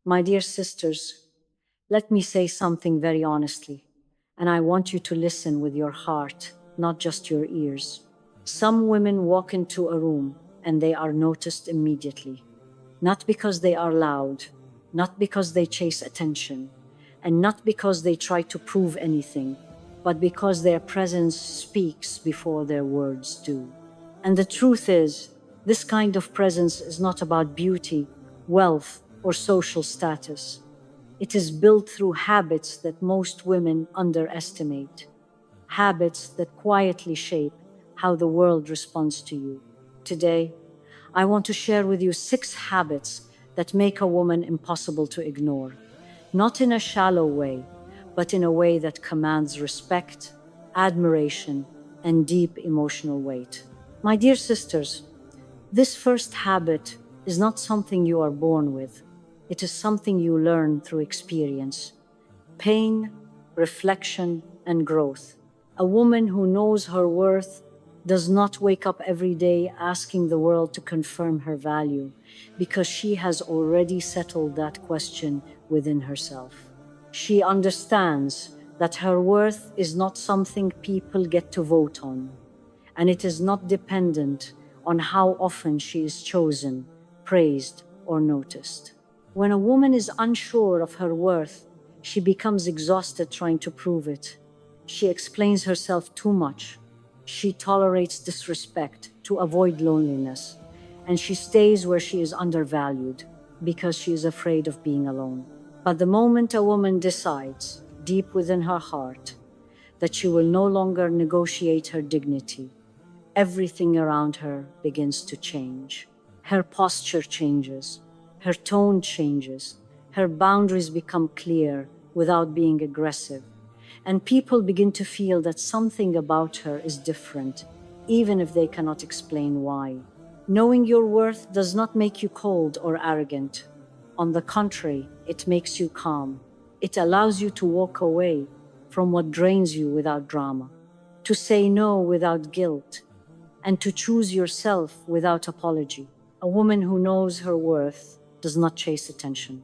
My dear sisters, let me say something very honestly, and I want you to listen with your heart, not just your ears. Some women walk into a room and they are noticed immediately, not because they are loud, not because they chase attention, and not because they try to prove anything, but because their presence speaks before their words do. And the truth is, this kind of presence is not about beauty, wealth, or social status. It is built through habits that most women underestimate, habits that quietly shape how the world responds to you. Today, I want to share with you 6 habits that make a woman impossible to ignore, not in a shallow way, but in a way that commands respect, admiration, and deep emotional weight. My dear sisters, this first habit is not something you are born with. It is something you learn through experience, pain, reflection, and growth. A woman who knows her worth does not wake up every day asking the world to confirm her value, because she has already settled that question within herself. She understands that her worth is not something people get to vote on, and it is not dependent on how often she is chosen, praised, or noticed. When a woman is unsure of her worth, she becomes exhausted trying to prove it. She explains herself too much. She tolerates disrespect to avoid loneliness, and she stays where she is undervalued because she is afraid of being alone. But the moment a woman decides, deep within her heart, that she will no longer negotiate her dignity, everything around her begins to change. Her posture changes, her tone changes, her boundaries become clear without being aggressive, and people begin to feel that something about her is different, even if they cannot explain why. Knowing your worth does not make you cold or arrogant. On the contrary, it makes you calm. It allows you to walk away from what drains you without drama, to say no without guilt, and to choose yourself without apology. A woman who knows her worth does not chase attention,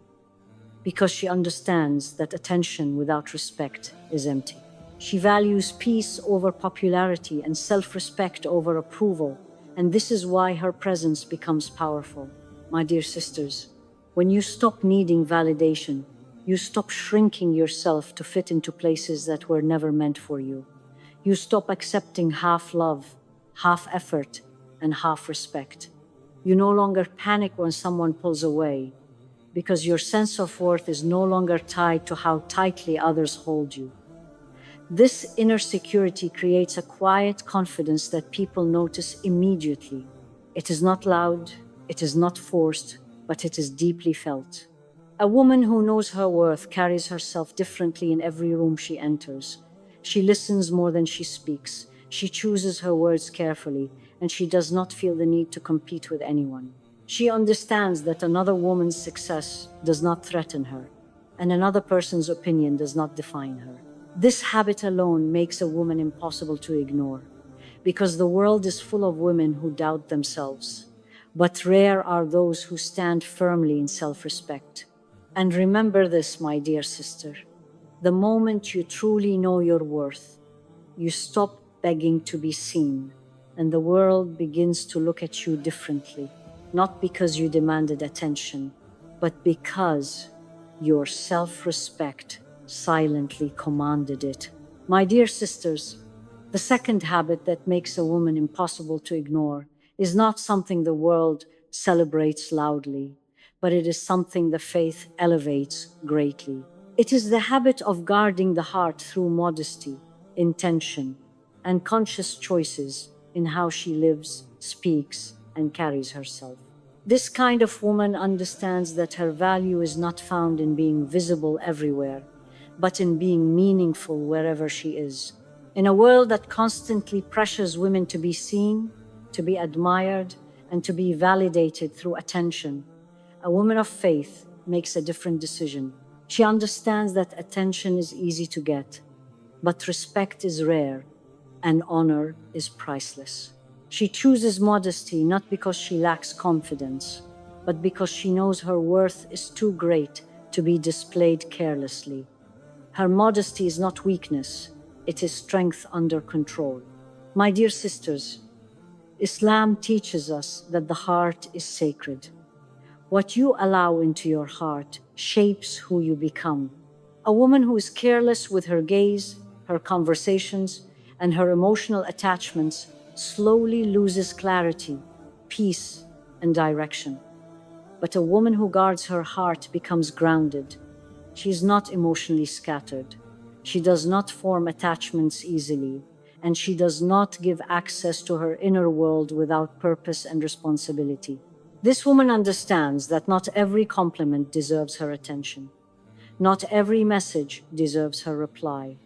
because she understands that attention without respect is empty. She values peace over popularity and self-respect over approval, and this is why her presence becomes powerful. My dear sisters, when you stop needing validation, you stop shrinking yourself to fit into places that were never meant for you. You stop accepting half love, half effort, and half respect. You no longer panic when someone pulls away, because your sense of worth is no longer tied to how tightly others hold you. This inner security creates a quiet confidence that people notice immediately. It is not loud, it is not forced, but it is deeply felt. A woman who knows her worth carries herself differently in every room she enters. She listens more than she speaks. She chooses her words carefully, and she does not feel the need to compete with anyone. She understands that another woman's success does not threaten her, and another person's opinion does not define her. This habit alone makes a woman impossible to ignore, because the world is full of women who doubt themselves, but rare are those who stand firmly in self-respect. And remember this, my dear sister, the moment you truly know your worth, you stop begging to be seen, and the world begins to look at you differently, not because you demanded attention, but because your self-respect silently commanded it. My dear sisters, the second habit that makes a woman impossible to ignore is not something the world celebrates loudly, but it is something the faith elevates greatly. It is the habit of guarding the heart through modesty, intention, and conscious choices in how she lives, speaks, and carries herself. This kind of woman understands that her value is not found in being visible everywhere, but in being meaningful wherever she is. In a world that constantly pressures women to be seen, to be admired, and to be validated through attention, a woman of faith makes a different decision. She understands that attention is easy to get, but respect is rare, and honor is priceless. She chooses modesty not because she lacks confidence, but because she knows her worth is too great to be displayed carelessly. Her modesty is not weakness, it is strength under control. My dear sisters, Islam teaches us that the heart is sacred. What you allow into your heart shapes who you become. A woman who is careless with her gaze, her conversations, and her emotional attachments slowly loses clarity, peace, and direction. But a woman who guards her heart becomes grounded. She is not emotionally scattered. She does not form attachments easily, and she does not give access to her inner world without purpose and responsibility. This woman understands that not every compliment deserves her attention. Not every message deserves her reply,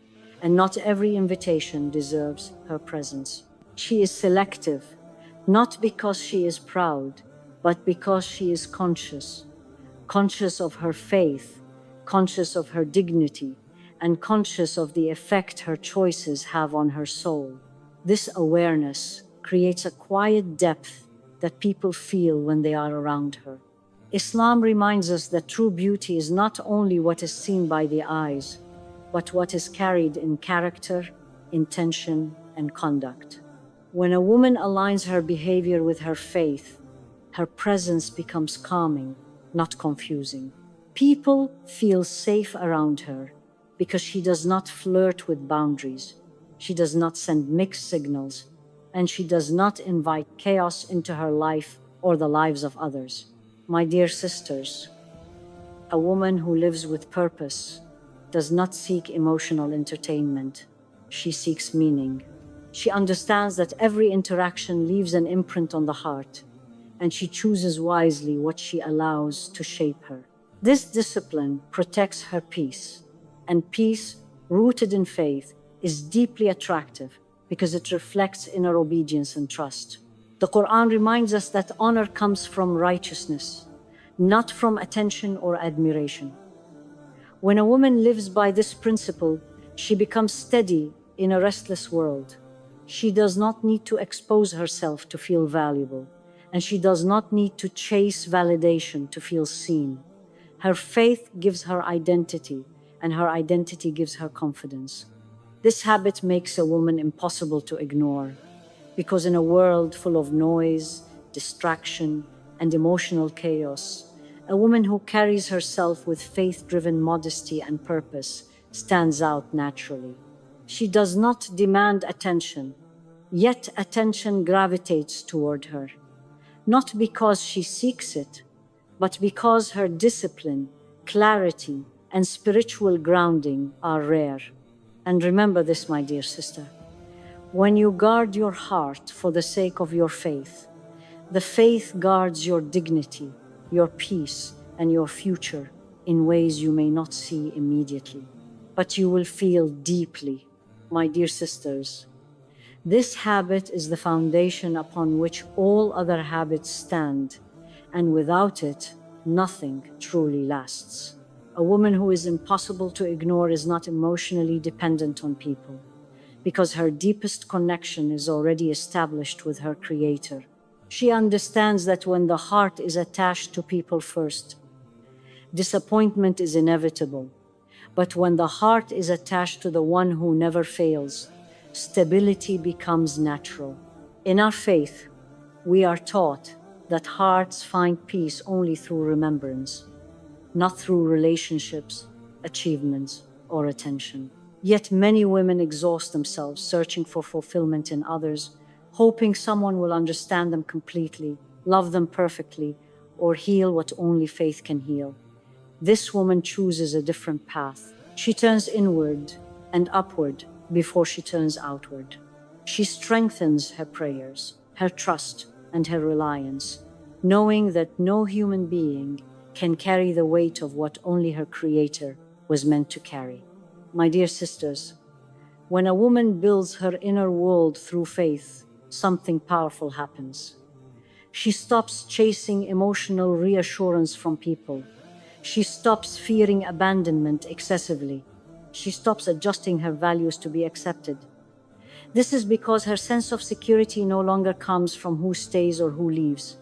and not every invitation deserves her presence. She is selective, not because she is proud, but because she is conscious. Conscious of her faith, conscious of her dignity, and conscious of the effect her choices have on her soul. This awareness creates a quiet depth that people feel when they are around her. Islam reminds us that true beauty is not only what is seen by the eyes, but what is carried in character, intention, and conduct. When a woman aligns her behavior with her faith, her presence becomes calming, not confusing. People feel safe around her because she does not flirt with boundaries, she does not send mixed signals, and she does not invite chaos into her life or the lives of others. My dear sisters, a woman who lives with purpose does not seek emotional entertainment. She seeks meaning. She understands that every interaction leaves an imprint on the heart, and she chooses wisely what she allows to shape her. This discipline protects her peace, and peace, rooted in faith, is deeply attractive because it reflects inner obedience and trust. The Quran reminds us that honor comes from righteousness, not from attention or admiration. When a woman lives by this principle, she becomes steady in a restless world. She does not need to expose herself to feel valuable, and she does not need to chase validation to feel seen. Her faith gives her identity, and her identity gives her confidence. This habit makes a woman impossible to ignore, because in a world full of noise, distraction, and emotional chaos, a woman who carries herself with faith-driven modesty and purpose stands out naturally. She does not demand attention, yet attention gravitates toward her, not because she seeks it, but because her discipline, clarity, and spiritual grounding are rare. And remember this, my dear sister, when you guard your heart for the sake of your faith, the faith guards your dignity, your peace, and your future in ways you may not see immediately, but you will feel deeply. My dear sisters, this habit is the foundation upon which all other habits stand, and without it, nothing truly lasts. A woman who is impossible to ignore is not emotionally dependent on people, because her deepest connection is already established with her Creator. She understands that when the heart is attached to people first, disappointment is inevitable. But when the heart is attached to the one who never fails, stability becomes natural. In our faith, we are taught that hearts find peace only through remembrance, not through relationships, achievements, or attention. Yet many women exhaust themselves searching for fulfillment in others, hoping someone will understand them completely, love them perfectly, or heal what only faith can heal. This woman chooses a different path. She turns inward and upward before she turns outward. She strengthens her prayers, her trust, and her reliance, knowing that no human being can carry the weight of what only her Creator was meant to carry. My dear sisters, when a woman builds her inner world through faith, something powerful happens. She stops chasing emotional reassurance from people. She stops fearing abandonment excessively. She stops adjusting her values to be accepted. This is because her sense of security no longer comes from who stays or who leaves,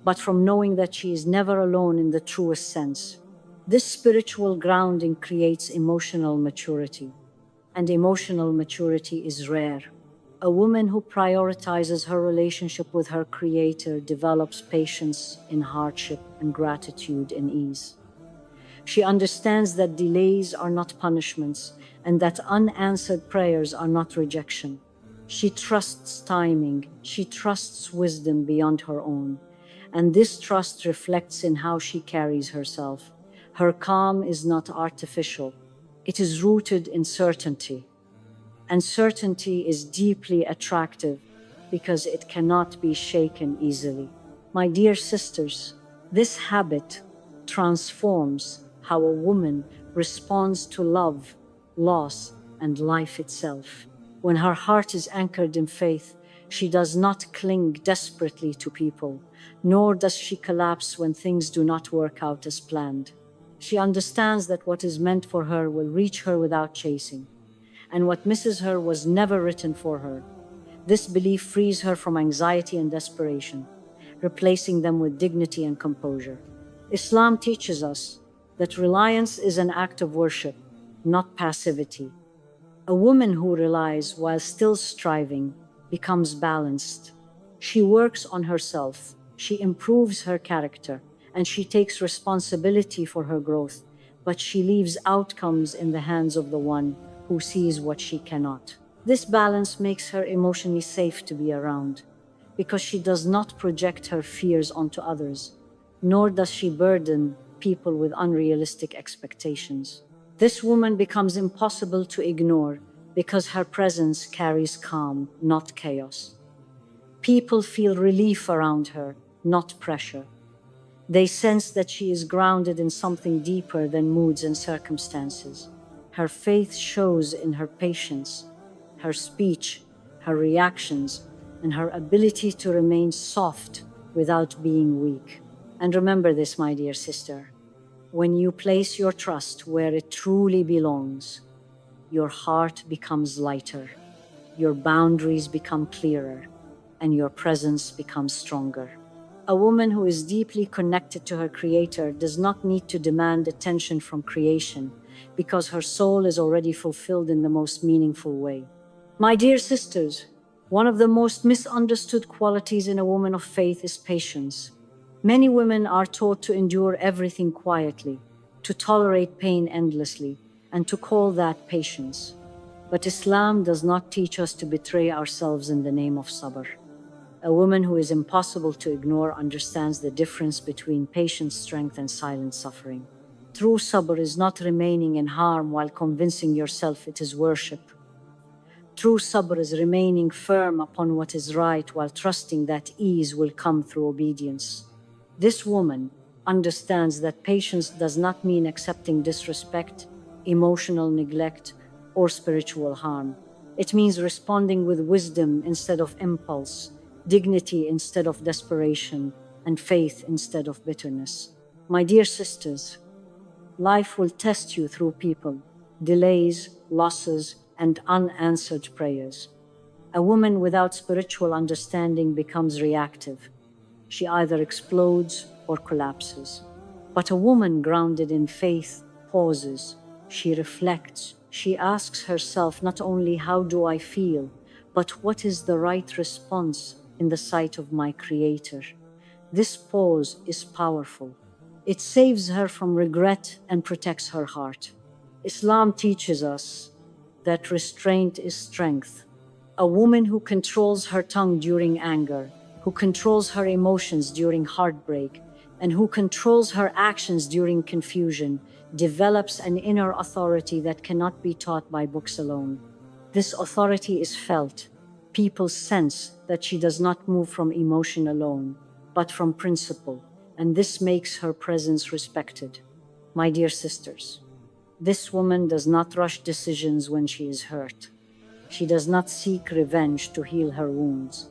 but from knowing that she is never alone in the truest sense. This spiritual grounding creates emotional maturity, and emotional maturity is rare. A woman who prioritizes her relationship with her Creator develops patience in hardship and gratitude in ease. She understands that delays are not punishments and that unanswered prayers are not rejection. She trusts timing, she trusts wisdom beyond her own, and this trust reflects in how she carries herself. Her calm is not artificial, it is rooted in certainty. And certainty is deeply attractive because it cannot be shaken easily. My dear sisters, this habit transforms how a woman responds to love, loss, and life itself. When her heart is anchored in faith, she does not cling desperately to people, nor does she collapse when things do not work out as planned. She understands that what is meant for her will reach her without chasing, and what misses her was never written for her. This belief frees her from anxiety and desperation, replacing them with dignity and composure. Islam teaches us that reliance is an act of worship, not passivity. A woman who relies while still striving becomes balanced. She works on herself, she improves her character, and she takes responsibility for her growth, but she leaves outcomes in the hands of the one who sees what she cannot. This balance makes her emotionally safe to be around, because she does not project her fears onto others, nor does she burden people with unrealistic expectations. This woman becomes impossible to ignore because her presence carries calm, not chaos. People feel relief around her, not pressure. They sense that she is grounded in something deeper than moods and circumstances. Her faith shows in her patience, her speech, her reactions, and her ability to remain soft without being weak. And remember this, my dear sister, when you place your trust where it truly belongs, your heart becomes lighter, your boundaries become clearer, and your presence becomes stronger. A woman who is deeply connected to her Creator does not need to demand attention from creation because her soul is already fulfilled in the most meaningful way. My dear sisters, one of the most misunderstood qualities in a woman of faith is patience. Many women are taught to endure everything quietly, to tolerate pain endlessly, and to call that patience. But Islam does not teach us to betray ourselves in the name of Sabr. A woman who is impossible to ignore understands the difference between patient strength and silent suffering. True Sabr is not remaining in harm while convincing yourself it is worship. True Sabr is remaining firm upon what is right while trusting that ease will come through obedience. This woman understands that patience does not mean accepting disrespect, emotional neglect, or spiritual harm. It means responding with wisdom instead of impulse, dignity instead of desperation, and faith instead of bitterness. My dear sisters, life will test you through people, delays, losses, and unanswered prayers. A woman without spiritual understanding becomes reactive. She either explodes or collapses. But a woman grounded in faith pauses. She reflects. She asks herself not only how do I feel, but what is the right response in the sight of my Creator. This pause is powerful. It saves her from regret and protects her heart. Islam teaches us that restraint is strength. A woman who controls her tongue during anger, who controls her emotions during heartbreak, and who controls her actions during confusion, develops an inner authority that cannot be taught by books alone. This authority is felt. People sense that she does not move from emotion alone, but from principle, and this makes her presence respected. My dear sisters, this woman does not rush decisions when she is hurt. She does not seek revenge to heal her wounds,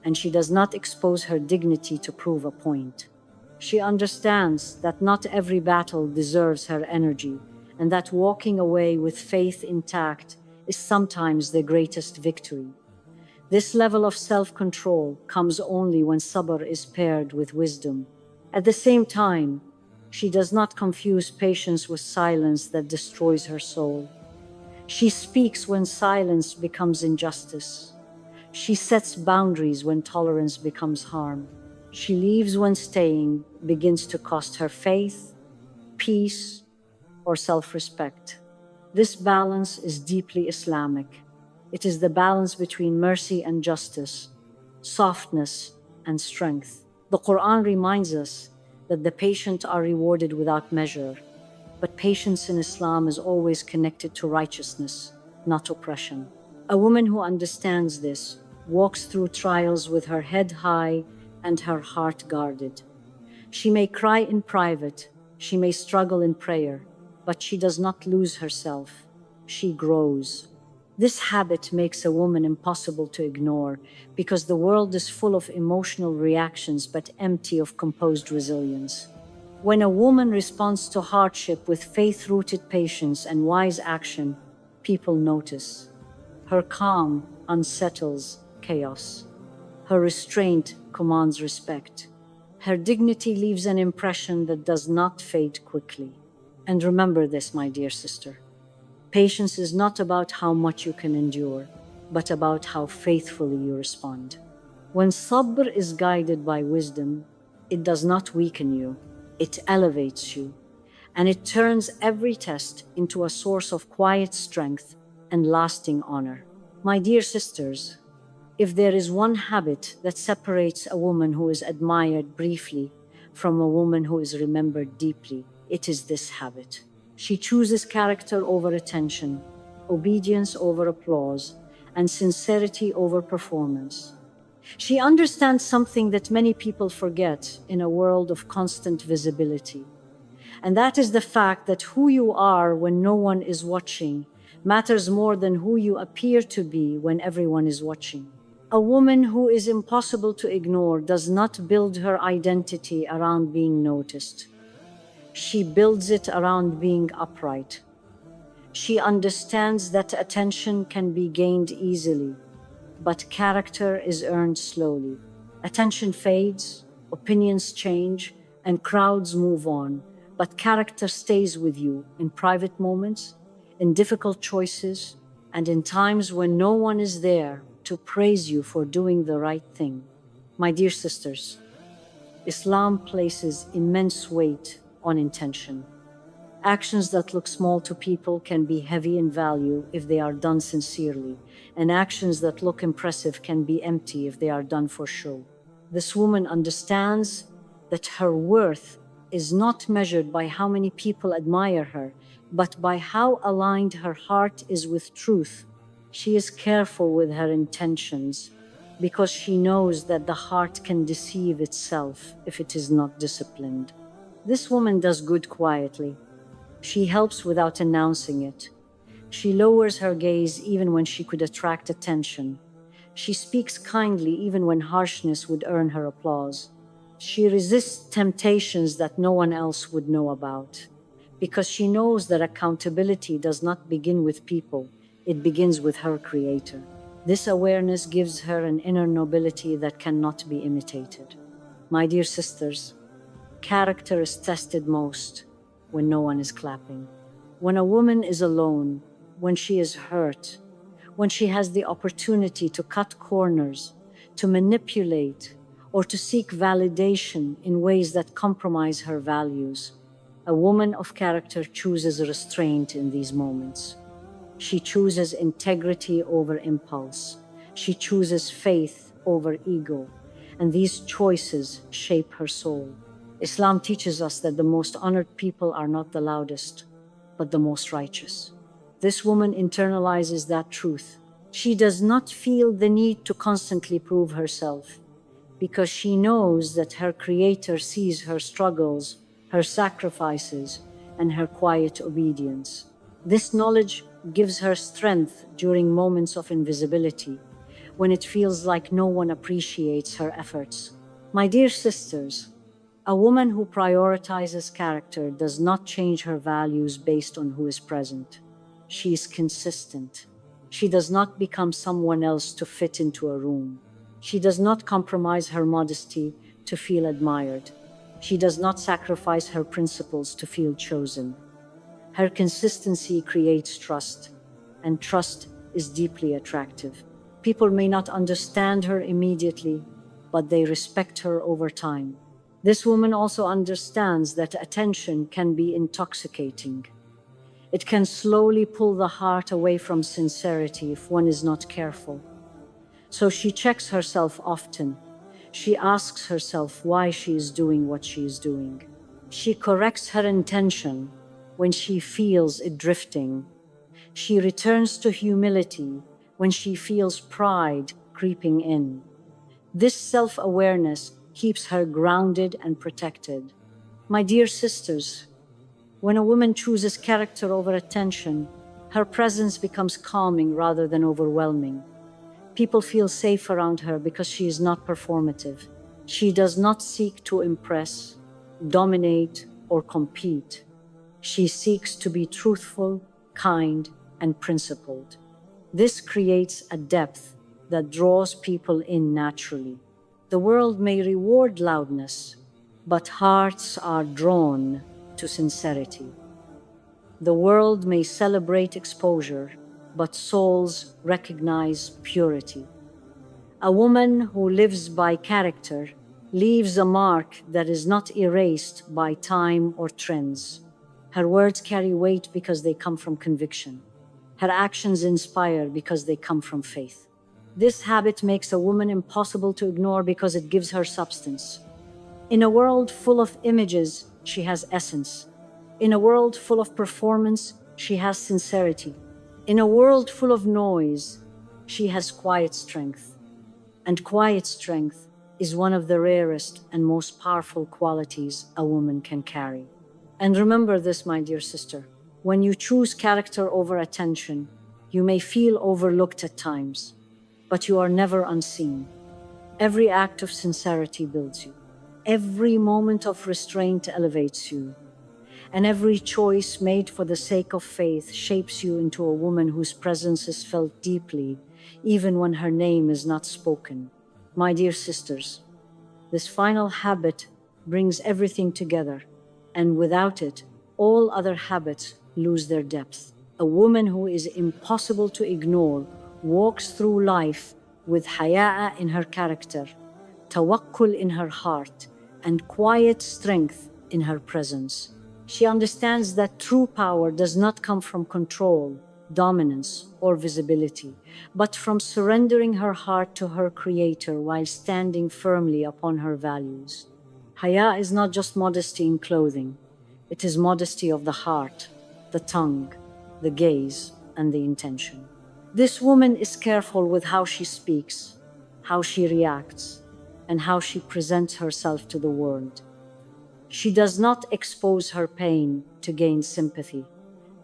and she does not expose her dignity to prove a point. She understands that not every battle deserves her energy, and that walking away with faith intact is sometimes the greatest victory. This level of self-control comes only when sabr is paired with wisdom. At the same time, she does not confuse patience with silence that destroys her soul. She speaks when silence becomes injustice. She sets boundaries when tolerance becomes harm. She leaves when staying begins to cost her faith, peace, or self-respect. This balance is deeply Islamic. It is the balance between mercy and justice, softness and strength. The Quran reminds us that the patient are rewarded without measure, but patience in Islam is always connected to righteousness, not oppression. A woman who understands this walks through trials with her head high and her heart guarded. She may cry in private, she may struggle in prayer, but she does not lose herself. She grows. This habit makes a woman impossible to ignore because the world is full of emotional reactions but empty of composed resilience. When a woman responds to hardship with faith-rooted patience and wise action, people notice. Her calm unsettles chaos. Her restraint commands respect. Her dignity leaves an impression that does not fade quickly. And remember this, my dear sister. Patience is not about how much you can endure, but about how faithfully you respond. When sabr is guided by wisdom, it does not weaken you, it elevates you, and it turns every test into a source of quiet strength and lasting honor. My dear sisters, if there is one habit that separates a woman who is admired briefly from a woman who is remembered deeply, it is this habit. She chooses character over attention, obedience over applause, and sincerity over performance. She understands something that many people forget in a world of constant visibility. And that is the fact that who you are when no one is watching matters more than who you appear to be when everyone is watching. A woman who is impossible to ignore does not build her identity around being noticed. She builds it around being upright. She understands that attention can be gained easily, but character is earned slowly. Attention fades, opinions change, and crowds move on, but character stays with you in private moments, in difficult choices, and in times when no one is there to praise you for doing the right thing. My dear sisters, Islam places immense weight on intention. Actions that look small to people can be heavy in value if they are done sincerely, and actions that look impressive can be empty if they are done for show. This woman understands that her worth is not measured by how many people admire her, but by how aligned her heart is with truth. She is careful with her intentions because she knows that the heart can deceive itself if it is not disciplined. This woman does good quietly. She helps without announcing it. She lowers her gaze even when she could attract attention. She speaks kindly even when harshness would earn her applause. She resists temptations that no one else would know about, because she knows that accountability does not begin with people, it begins with her Creator. This awareness gives her an inner nobility that cannot be imitated. My dear sisters, character is tested most when no one is clapping. When a woman is alone, when she is hurt, when she has the opportunity to cut corners, to manipulate, or to seek validation in ways that compromise her values, a woman of character chooses restraint in these moments. She chooses integrity over impulse. She chooses faith over ego, and these choices shape her soul. Islam teaches us that the most honored people are not the loudest, but the most righteous. This woman internalizes that truth. She does not feel the need to constantly prove herself, because she knows that her Creator sees her struggles, her sacrifices, and her quiet obedience. This knowledge gives her strength during moments of invisibility, when it feels like no one appreciates her efforts. My dear sisters, a woman who prioritizes character does not change her values based on who is present. She is consistent. She does not become someone else to fit into a room. She does not compromise her modesty to feel admired. She does not sacrifice her principles to feel chosen. Her consistency creates trust, and trust is deeply attractive. People may not understand her immediately, but they respect her over time. This woman also understands that attention can be intoxicating. It can slowly pull the heart away from sincerity if one is not careful. So she checks herself often. She asks herself why she is doing what she is doing. She corrects her intention when she feels it drifting. She returns to humility when she feels pride creeping in. This self-awareness keeps her grounded and protected. My dear sisters, when a woman chooses character over attention, her presence becomes calming rather than overwhelming. People feel safe around her because she is not performative. She does not seek to impress, dominate, or compete. She seeks to be truthful, kind, and principled. This creates a depth that draws people in naturally. The world may reward loudness, but hearts are drawn to sincerity. The world may celebrate exposure, but souls recognize purity. A woman who lives by character leaves a mark that is not erased by time or trends. Her words carry weight because they come from conviction. Her actions inspire because they come from faith. This habit makes a woman impossible to ignore because it gives her substance. In a world full of images, she has essence. In a world full of performance, she has sincerity. In a world full of noise, she has quiet strength. And quiet strength is one of the rarest and most powerful qualities a woman can carry. And remember this, my dear sister, when you choose character over attention, you may feel overlooked at times, but you are never unseen. Every act of sincerity builds you. Every moment of restraint elevates you. And every choice made for the sake of faith shapes you into a woman whose presence is felt deeply, even when her name is not spoken. My dear sisters, this final habit brings everything together, and without it, all other habits lose their depth. A woman who is impossible to ignore walks through life with Hayaa in her character, Tawakkul in her heart, and quiet strength in her presence. She understands that true power does not come from control, dominance, or visibility, but from surrendering her heart to her Creator while standing firmly upon her values. Hayaa is not just modesty in clothing. It is modesty of the heart, the tongue, the gaze, and the intention. This woman is careful with how she speaks, how she reacts, and how she presents herself to the world. She does not expose her pain to gain sympathy,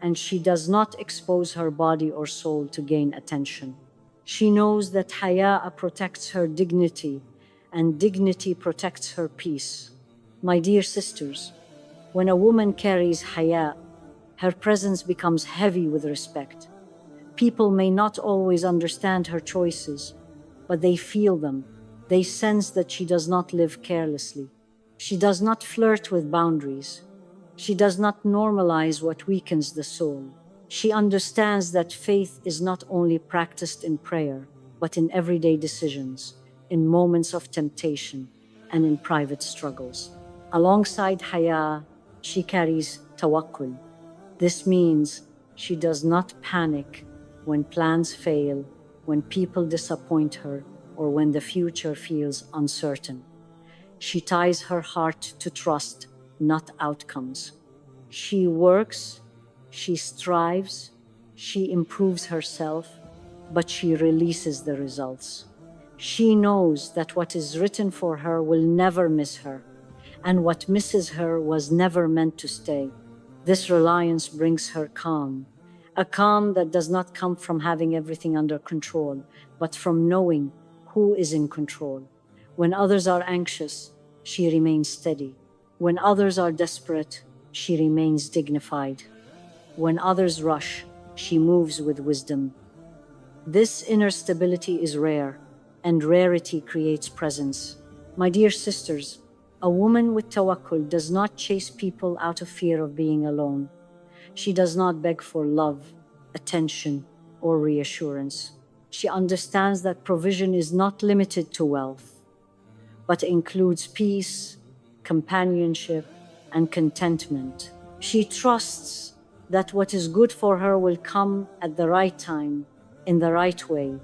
and she does not expose her body or soul to gain attention. She knows that Hayaa protects her dignity, and dignity protects her peace. My dear sisters, when a woman carries Hayaa, her presence becomes heavy with respect. People may not always understand her choices, but they feel them. They sense that she does not live carelessly. She does not flirt with boundaries. She does not normalize what weakens the soul. She understands that faith is not only practiced in prayer, but in everyday decisions, in moments of temptation, and in private struggles. Alongside Hayaa, she carries Tawakkul. This means she does not panic when plans fail, when people disappoint her, or when the future feels uncertain. She ties her heart to trust, not outcomes. She works, she strives, she improves herself, but she releases the results. She knows that what is written for her will never miss her, and what misses her was never meant to stay. This reliance brings her calm, a calm that does not come from having everything under control, but from knowing who is in control. When others are anxious, she remains steady. When others are desperate, she remains dignified. When others rush, she moves with wisdom. This inner stability is rare, and rarity creates presence. My dear sisters, a woman with tawakkul does not chase people out of fear of being alone. She does not beg for love, attention, or reassurance. She understands that provision is not limited to wealth, but includes peace, companionship, and contentment. She trusts that what is good for her will come at the right time, in the right way,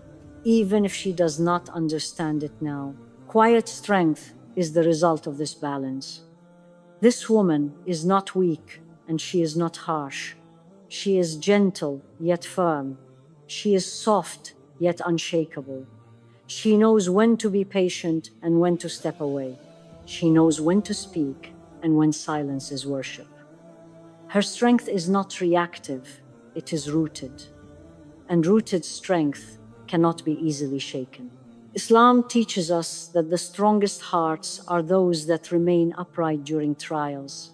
even if she does not understand it now. Quiet strength is the result of this balance. This woman is not weak and she is not harsh. She is gentle yet firm. She is soft yet unshakable. She knows when to be patient and when to step away. She knows when to speak and when silence is worship. Her strength is not reactive, it is rooted. And rooted strength cannot be easily shaken. Islam teaches us that the strongest hearts are those that remain upright during trials.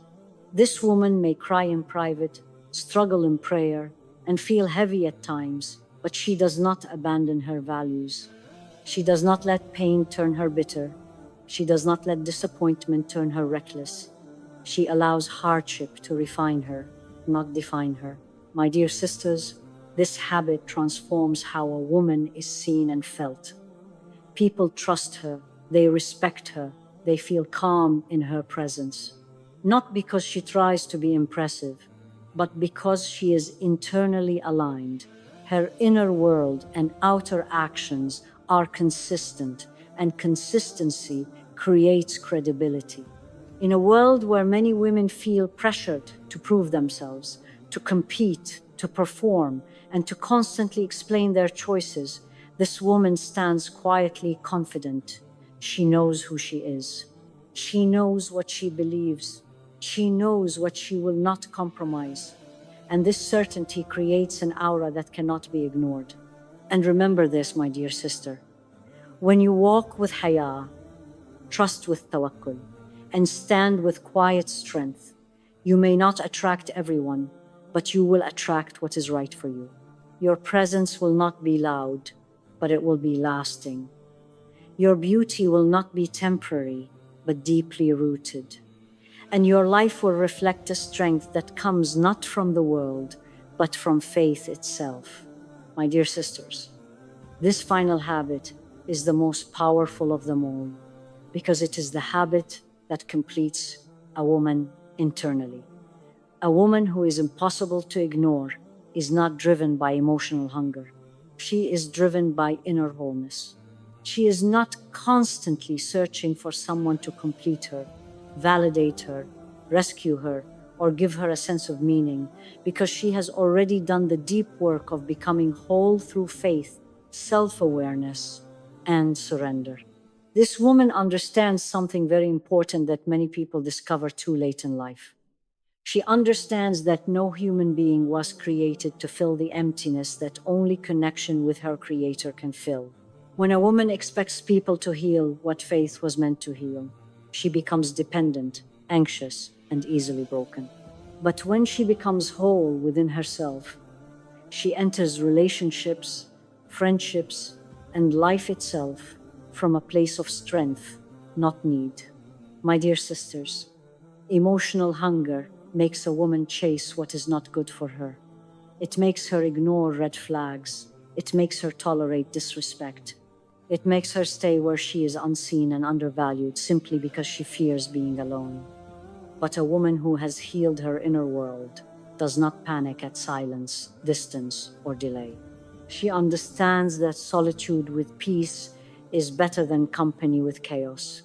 This woman may cry in private, struggle in prayer, and feel heavy at times, but she does not abandon her values. She does not let pain turn her bitter. She does not let disappointment turn her reckless. She allows hardship to refine her, not define her. My dear sisters, this habit transforms how a woman is seen and felt. People trust her, they respect her, they feel calm in her presence. Not because she tries to be impressive, but because she is internally aligned. Her inner world and outer actions are consistent, and consistency creates credibility. In a world where many women feel pressured to prove themselves, to compete, to perform, and to constantly explain their choices, this woman stands quietly confident. She knows who she is. She knows what she believes. She knows what she will not compromise. And this certainty creates an aura that cannot be ignored. And remember this, my dear sister. When you walk with Hayaa, trust with Tawakkul, and stand with quiet strength, you may not attract everyone, but you will attract what is right for you. Your presence will not be loud, but it will be lasting. Your beauty will not be temporary, but deeply rooted. And your life will reflect a strength that comes not from the world, but from faith itself. My dear sisters, this final habit is the most powerful of them all, because it is the habit that completes a woman internally. A woman who is impossible to ignore is not driven by emotional hunger. She is driven by inner wholeness. She is not constantly searching for someone to complete her, validate her, rescue her, or give her a sense of meaning, because she has already done the deep work of becoming whole through faith, self-awareness, and surrender. This woman understands something very important that many people discover too late in life. She understands that no human being was created to fill the emptiness that only connection with her Creator can fill. When a woman expects people to heal what faith was meant to heal, she becomes dependent, anxious, and easily broken. But when she becomes whole within herself, she enters relationships, friendships, and life itself from a place of strength, not need. My dear sisters, emotional hunger makes a woman chase what is not good for her. It makes her ignore red flags. It makes her tolerate disrespect. It makes her stay where she is unseen and undervalued simply because she fears being alone. But a woman who has healed her inner world does not panic at silence, distance, or delay. She understands that solitude with peace is better than company with chaos.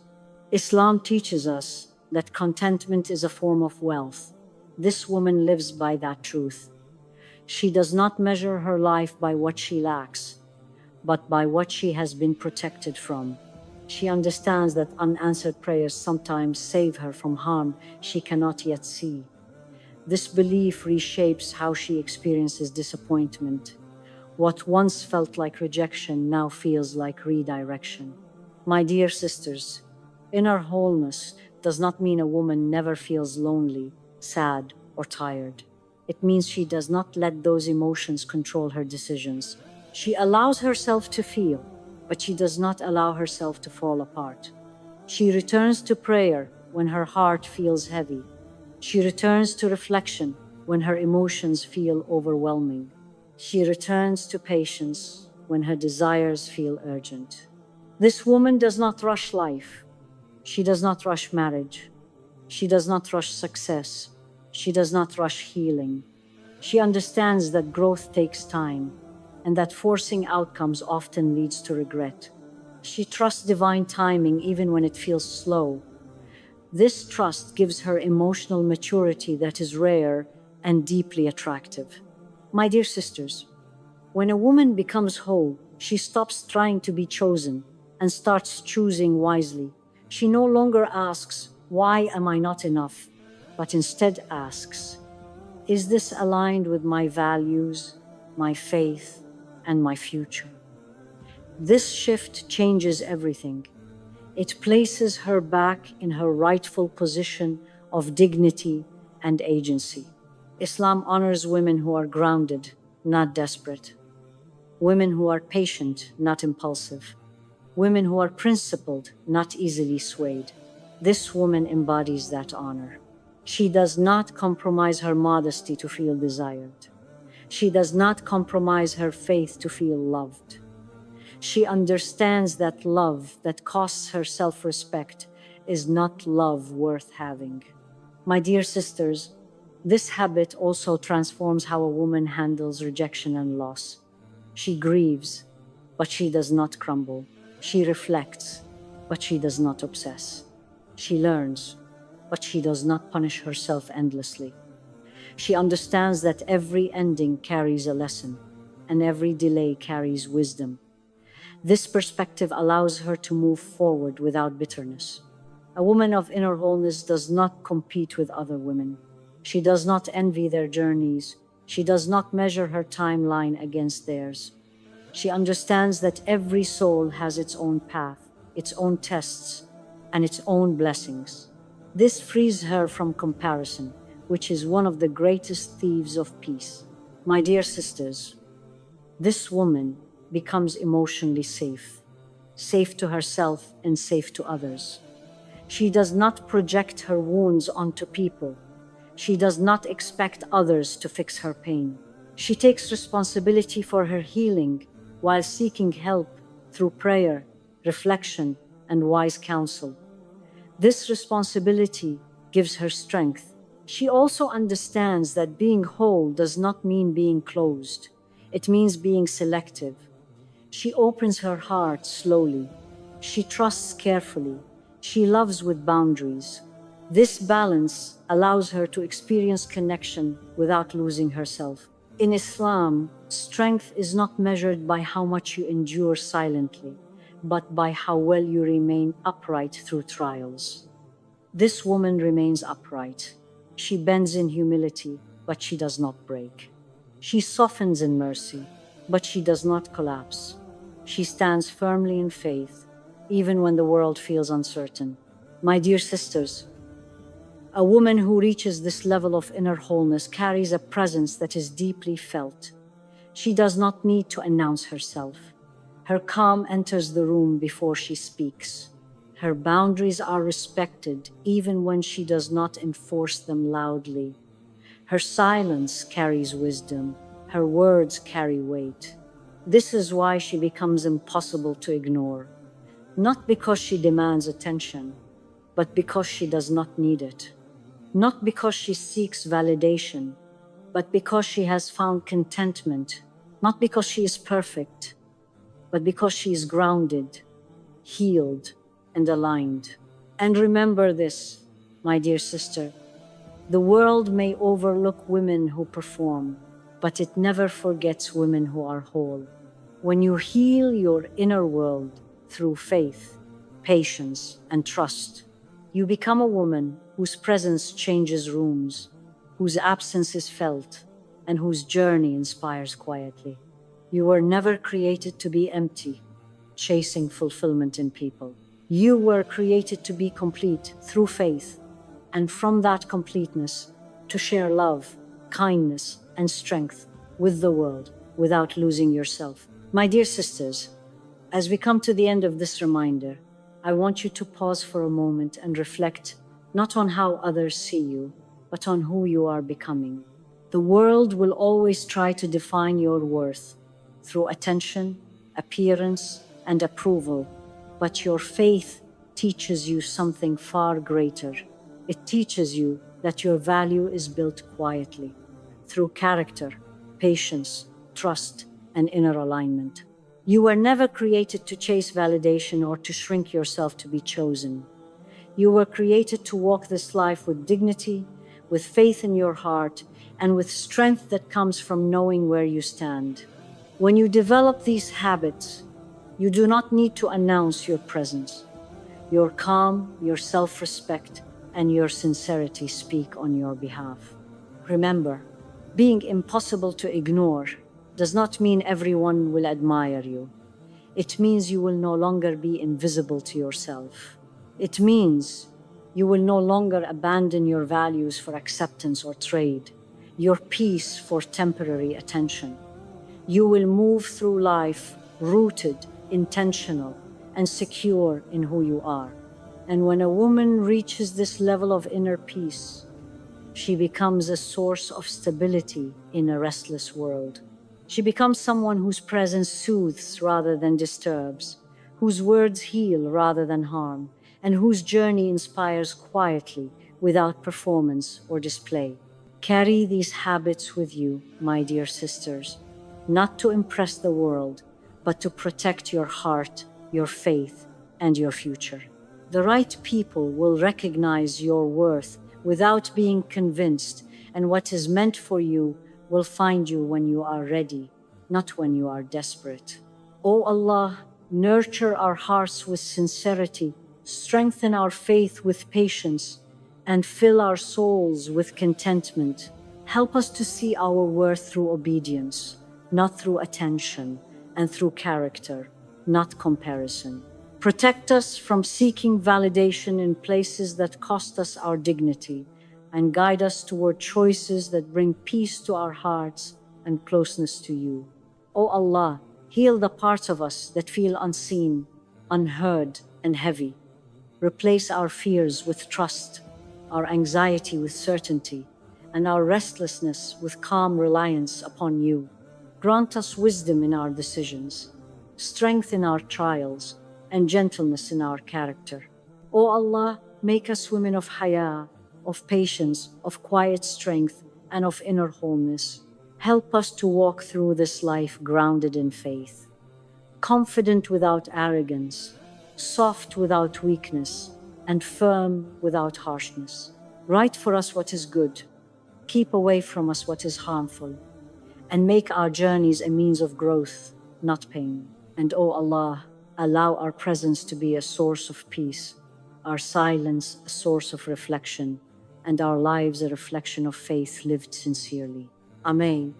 Islam teaches us that contentment is a form of wealth. This woman lives by that truth. She does not measure her life by what she lacks, but by what she has been protected from. She understands that unanswered prayers sometimes save her from harm she cannot yet see. This belief reshapes how she experiences disappointment. What once felt like rejection now feels like redirection. My dear sisters, inner wholeness does not mean a woman never feels lonely, sad, or tired. It means she does not let those emotions control her decisions. She allows herself to feel, but she does not allow herself to fall apart. She returns to prayer when her heart feels heavy. She returns to reflection when her emotions feel overwhelming. She returns to patience when her desires feel urgent. This woman does not rush life. She does not rush marriage. She does not rush success. She does not rush healing. She understands that growth takes time and that forcing outcomes often leads to regret. She trusts divine timing even when it feels slow. This trust gives her emotional maturity that is rare and deeply attractive. My dear sisters, when a woman becomes whole, she stops trying to be chosen and starts choosing wisely. She no longer asks, "Why am I not enough?" but instead asks, "Is this aligned with my values, my faith, and my future?" This shift changes everything. It places her back in her rightful position of dignity and agency. Islam honors women who are grounded, not desperate. Women who are patient, not impulsive. Women who are principled, not easily swayed. This woman embodies that honor. She does not compromise her modesty to feel desired. She does not compromise her faith to feel loved. She understands that love that costs her self-respect is not love worth having. My dear sisters, this habit also transforms how a woman handles rejection and loss. She grieves, but she does not crumble. She reflects, but she does not obsess. She learns, but she does not punish herself endlessly. She understands that every ending carries a lesson, and every delay carries wisdom. This perspective allows her to move forward without bitterness. A woman of inner wholeness does not compete with other women. She does not envy their journeys. She does not measure her timeline against theirs. She understands that every soul has its own path, its own tests, and its own blessings. This frees her from comparison, which is one of the greatest thieves of peace. My dear sisters, this woman becomes emotionally safe, safe to herself and safe to others. She does not project her wounds onto people. She does not expect others to fix her pain. She takes responsibility for her healing while seeking help through prayer, reflection, and wise counsel. This responsibility gives her strength. She also understands that being whole does not mean being closed. It means being selective. She opens her heart slowly. She trusts carefully. She loves with boundaries. This balance allows her to experience connection without losing herself. In Islam, strength is not measured by how much you endure silently, but by how well you remain upright through trials. This woman remains upright. She bends in humility, but she does not break. She softens in mercy, but she does not collapse. She stands firmly in faith, even when the world feels uncertain. My dear sisters, a woman who reaches this level of inner wholeness carries a presence that is deeply felt. She does not need to announce herself. Her calm enters the room before she speaks. Her boundaries are respected even when she does not enforce them loudly. Her silence carries wisdom. Her words carry weight. This is why she becomes impossible to ignore. Not because she demands attention, but because she does not need it. Not because she seeks validation, but because she has found contentment. Not because she is perfect, but because she is grounded, healed, and aligned. And remember this, my dear sister, the world may overlook women who perform, but it never forgets women who are whole. When you heal your inner world through faith, patience, and trust, you become a woman whose presence changes rooms, whose absence is felt, and whose journey inspires quietly. You were never created to be empty, chasing fulfillment in people. You were created to be complete through faith, and from that completeness, to share love, kindness, and strength with the world without losing yourself. My dear sisters, as we come to the end of this reminder, I want you to pause for a moment and reflect not on how others see you, but on who you are becoming. The world will always try to define your worth through attention, appearance, and approval, but your faith teaches you something far greater. It teaches you that your value is built quietly, through character, patience, trust, and inner alignment. You were never created to chase validation or to shrink yourself to be chosen. You were created to walk this life with dignity, with faith in your heart, and with strength that comes from knowing where you stand. When you develop these habits, you do not need to announce your presence. Your calm, your self-respect, and your sincerity speak on your behalf. Remember, being impossible to ignore does not mean everyone will admire you. It means you will no longer be invisible to yourself. It means you will no longer abandon your values for acceptance or trade, your peace for temporary attention. You will move through life rooted, intentional, and secure in who you are. And when a woman reaches this level of inner peace, she becomes a source of stability in a restless world. She becomes someone whose presence soothes rather than disturbs, whose words heal rather than harm, and whose journey inspires quietly without performance or display. Carry these habits with you, my dear sisters, not to impress the world, but to protect your heart, your faith, and your future. The right people will recognize your worth without being convinced, and what is meant for you will find you when you are ready, not when you are desperate. O Allah, nurture our hearts with sincerity, strengthen our faith with patience, and fill our souls with contentment. Help us to see our worth through obedience, not through attention, and through character, not comparison. Protect us from seeking validation in places that cost us our dignity, and guide us toward choices that bring peace to our hearts and closeness to you. O Allah, heal the parts of us that feel unseen, unheard, and heavy. Replace our fears with trust, our anxiety with certainty, and our restlessness with calm reliance upon you. Grant us wisdom in our decisions, strength in our trials, and gentleness in our character. O Allah, make us women of Hayaa, of patience, of quiet strength, and of inner wholeness. Help us to walk through this life grounded in faith, confident without arrogance, soft without weakness, and firm without harshness. Write for us what is good, keep away from us what is harmful, and make our journeys a means of growth, not pain. And O Allah, allow our presence to be a source of peace, our silence a source of reflection, and our lives a reflection of faith lived sincerely. Amen.